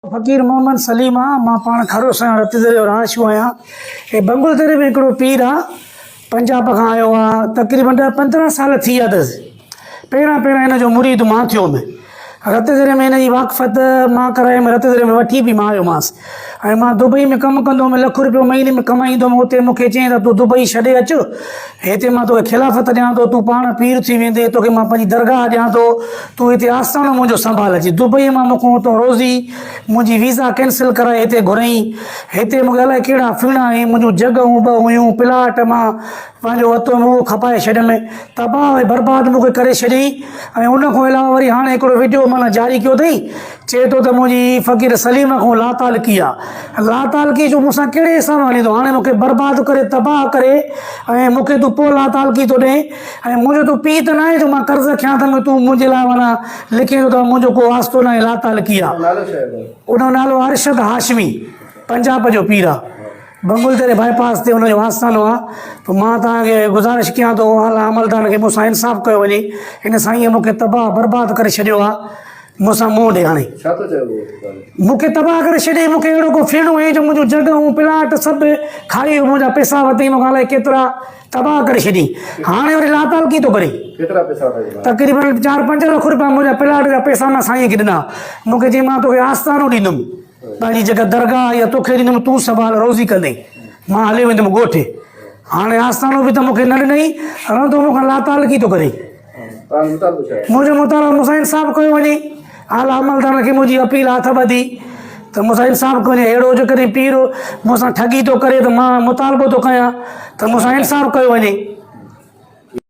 फ़कीर मोहम्मद सलीम आहे। मां पाण खरो सां रतदरे जो रहाशो आहियां। हे बंगुल दरे में हिकिड़ो पीर आहे, पंजाब खां आयो आहे। तक़रीबन 15 साल थी विया अथसि। पहिरां हिन जो मुरीद मां थियो हुउमि। रतदरे में हिन जी वाक़फ़त मां करायमि, रतदरे में वठी बि मां आयोमांसि। ऐं मां दुबई में कमु कंदो हुउमि, लख रुपयो महीने में कमाईंदो हुउमि। उते मूंखे चयईं त तूं दुबई छॾे अचु, हिते मां तोखे खिलाफ़त ॾियां थो, तूं पाण पीर थी वेंदे, तोखे मां पंहिंजी दरगाह ॾियां थो, तूं हिते आस्थानो मुंहिंजो संभाल अची। दुबई मां मूंखां उतां रोज़ी मुंहिंजी वीज़ा कैंसिल कराए हिते घुरईं। हिते मूंखे अलाए कहिड़ा फीणा ऐं मुंहिंजूं जॻहियूं ॿ हुयूं, प्लाट मां पंहिंजो वरितो उहो खपाए छॾियमि, तबाह ऐं बर्बाद मूंखे करे छॾियईं। ऐं उनखां अलावा वरी हाणे हिकिड़ो वीडियो माना जारी कयो अथई, चए थो त मुंहिंजी फ़कीर सलीम खां लातालकी आहे। लातालकी जो मूंसां कहिड़े हिसाब सां हले थो? हाणे मूंखे बर्बाद करे, तबाह करे, ऐं मूंखे तूं पोइ लातालकी थो ॾे। ऐं मुंहिंजो तूं पीउ त न आहे जो मां कर्ज़ खयां त तूं मुंहिंजे लाइ माना लिखे थो त मुंहिंजो को वास्तो न आहे। लातालकी आहे। उनजो नालो अरशद हाशमी, पंजाब जो पीर आहे। बंगुल दरे बाईपास ते हुनजो आस्थानो आहे। पोइ मां तव्हांखे गुज़ारिश कयां थो आला अमलदार खे मूंसां इंसाफ़ कयो वञे। हिन साईंअ मूंखे तबाह बर्बाद करे छॾियो आहे। मूंसां मुंहुं ॾे। हाणे मूंखे तबाह करे छॾे। मूंखे अहिड़ो को फीणो आहे जो मुंहिंजूं जॻहियूं प्लाट सभु खाई मुंहिंजा पैसा वरितई, मूंखां अलाए केतिरा तबाह करे छॾी। हाणे वरी लातालकी थो करे। तक़रीबन 4-5 लख रुपया मुंहिंजा प्लाट जा पैसा न साईं खे ॾिना। मूंखे चई मां तोखे आस्थानो ॾींदुमि, पंहिंजी जॻह दरगाह या तोखे ॾींदुमि, तूं संभाल रोज़ी कंदे, मां हली वेंदुमि ॻोठ। हाणे आस्थानो बि त मूंखे न ॾिनई, रहंदो मूंखां लातालकी थो करे। मुंहिंजो मुतालबो मूंसां इंसाफ़ कयो वञे। आला अमलदार खे मुंहिंजी अपील हथ ॿधी त मूंसां इंसाफ़ कयो वञे। अहिड़ो जेकॾहिं पीर मूंसां ठगी थो करे त मां मुतालबो थो कयां त मूंसां इंसाफ़ कयो वञे।